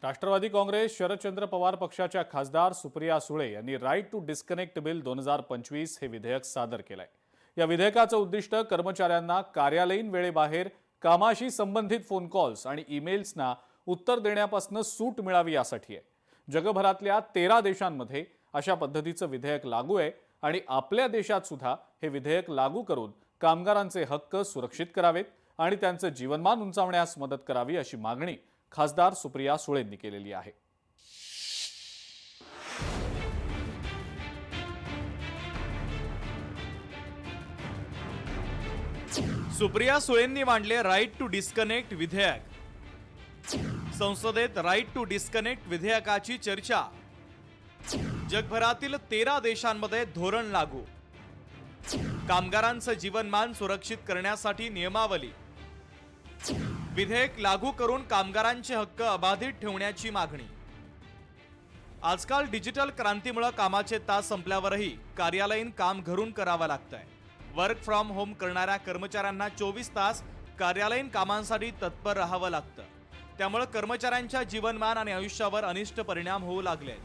राष्ट्रवादी काँग्रेस शरदचंद्र पवार पक्षाच्या खासदार सुप्रिया सुळे यांनी राईट टू डिस्कनेक्ट बिल 2025 हे विधेयक सादर केलंय। या विधेयकाचं उद्दिष्ट कर्मचाऱ्यांना कार्यालयीन वेळेबाहेर कामाशी संबंधित फोन कॉल्स आणि ईमेल्सना उत्तर देण्यापासून सूट मिळावी यासाठी आहे। जगभरातल्या 13 देशांमध्ये अशा पद्धतीचं विधेयक लागू आहे आणि आपल्या देशात सुद्धा हे विधेयक लागू करून कामगारांचे हक्क सुरक्षित करावेत आणि त्यांचं जीवनमान उंचावण्यास मदत करावी अशी मागणी खासदार सुप्रिया सुळेंनी केलेली आहे। सुप्रिया सुळेंनी मांडले राईट टू डिस्कनेक्ट विधेयक। संसदेत राईट टू डिस्कनेक्ट विधेयकाची चर्चा। जगभरातील 13 देशांमध्ये धोरण लागू। कामगारांचं जीवनमान सुरक्षित करण्यासाठी नियमावली। विधेयक लागू करून कामगारांचे हक्क अबाधित ठेवण्याची मागणी। आजकाल डिजिटल क्रांतीमुळे कामाचे तास संपल्यावरही कार्यालयीन काम घरून करावं लागतंय। वर्क फ्रॉम होम करणाऱ्या कर्मचाऱ्यांना 24 तास कार्यालयीन कामांसाठी तत्पर राहावं लागतं। त्यामुळे कर्मचाऱ्यांच्या जीवनमान आणि आयुष्यावर अनिष्ट परिणाम होऊ लागले।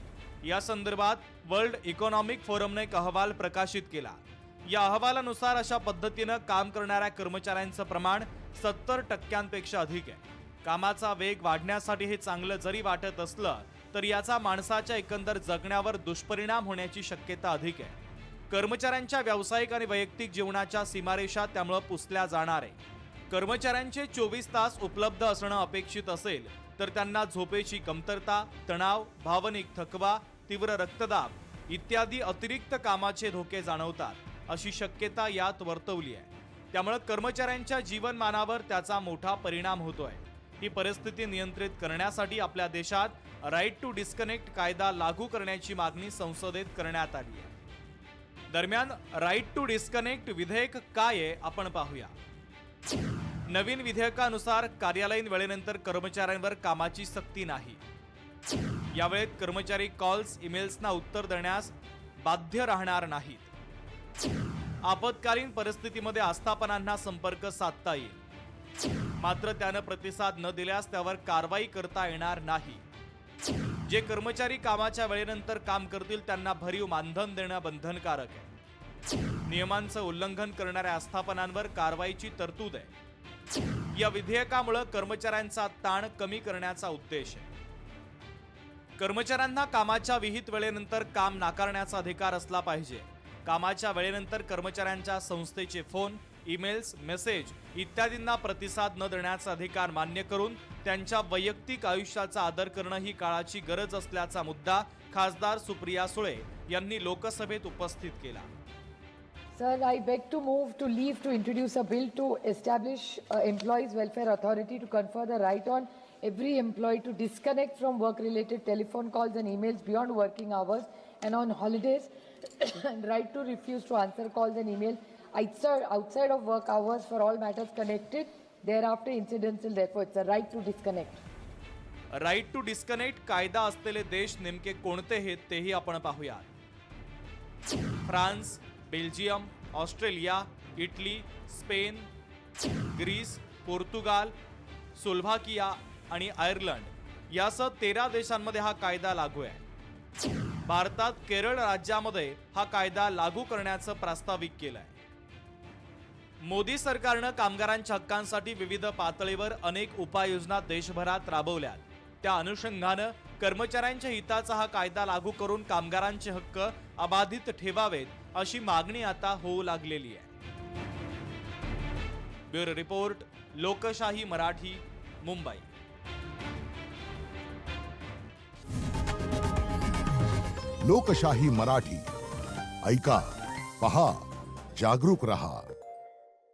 या संदर्भात वर्ल्ड इकॉनॉमिक फोरमने एक अहवाल प्रकाशित केला। या अहवालानुसार अशा पद्धतीनं काम करणाऱ्या कर्मचाऱ्यांचं प्रमाण 70% अधिक आहे। कामाचा वेग वाढण्यासाठी हे चांगलं जरी वाटत असलं तरी याचा माणसाच्या एकंदर जगण्यावर दुष्परिणाम होण्याची शक्यता अधिक आहे। कर्मचाऱ्यांच्या व्यावसायिक आणि वैयक्तिक जीवनाच्या सीमारेषा त्यामुळे पुसल्या जाणार आहे। कर्मचाऱ्यांचे 24 तास उपलब्ध असणं अपेक्षित असेल तर त्यांना झोपेची कमतरता, तणाव, भावनिक थकवा, तीव्र रक्तदाब इत्यादी अतिरिक्त कामाचे धोके जाणवतात अशी शक्यता यात वर्तवली आहे। त्यामुळे कर्मचाऱ्यांच्या जीवनमानावर त्याचा मोठा परिणाम होतोय। ही परिस्थिती नियंत्रित करण्यासाठी आपल्या देशात राईट टू डिस्कनेक्ट कायदा लागू करण्याची मागणी संसदेत करण्यात आली आहे। दरम्यान राईट टू डिस्कनेक्ट विधेयक काय आहे आपण पाहूया। नवीन विधेयकानुसार कार्यालयीन वेळेनंतर कर्मचाऱ्यांवर कामाची सक्ती नाही। यावेळेत कर्मचारी कॉल्स, ईमेल्सना उत्तर देण्यास बाध्य राहणार नाहीत। आपत्कालीन परिस्थितीमध्ये आस्थापनांना संपर्क साधता येईल, मात्र त्यानं प्रतिसाद न दिल्यास त्यावर कारवाई करता येणार नाही। जे कर्मचारी कामाच्या वेळेनंतर काम करतील त्यांना भरीव मानधन देणं बंधनकारक आहे। नियमांचं उल्लंघन करणाऱ्या आस्थापनांवर कारवाईची तरतूद आहे। या विधेयकामुळे कर्मचाऱ्यांचा ताण कमी करण्याचा उद्देश आहे। कर्मचाऱ्यांना कामाच्या विहित वेळेनंतर काम नाकारण्याचा अधिकार असला पाहिजे। कामाच्या वेळेनंतर कर्मचाऱ्यांच्या संस्थेचे फोन, ईमेल्स, मेसेज इत्यादींना प्रतिसाद न देण्याचा अधिकार मान्य करून त्यांच्या वैयक्तिक आयुष्याचा आदर करणं ही काळाची गरज असल्याचा मुद्दा खासदार सुप्रिया सुळे यांनी लोकसभेत उपस्थित केला। Sir, I beg to move to leave to introduce a bill to establish Employees Welfare Authority to confer the right on every employee to disconnect from work-related telephone calls and emails beyond working hours and on holidays, and right to refuse to answer calls and emails outside of work hours for all matters connected thereafter incidental. Therefore, it's a right to disconnect. Right to disconnect कायदा असलेले देश नेमके कोणते आहेत तेही आपण पाहूया। France, Belgium, Australia, Italy, Spain, Greece, Portugal, Slovakia आणि आयर्लंड यासह 13 देशांमध्ये हा कायदा लागू आहे। भारतात केरळ राज्यामध्ये हा कायदा लागू करण्याचं प्रास्ताविक केलंय। मोदी सरकारनं कामगारांच्या हक्कांसाठी विविध पातळीवर अनेक उपाययोजना देशभरात राबवल्यात। त्या अनुषंगानं कर्मचाऱ्यांच्या हिताचा हा कायदा लागू करून कामगारांचे हक्क अबाधित ठेवावेत अशी मागणी आता होऊ लागलेली आहे। ब्युरो रिपोर्ट, लोकशाही मराठी, मुंबई। लोकशाही मराठी ऐका, पहा, जागरूक रहा।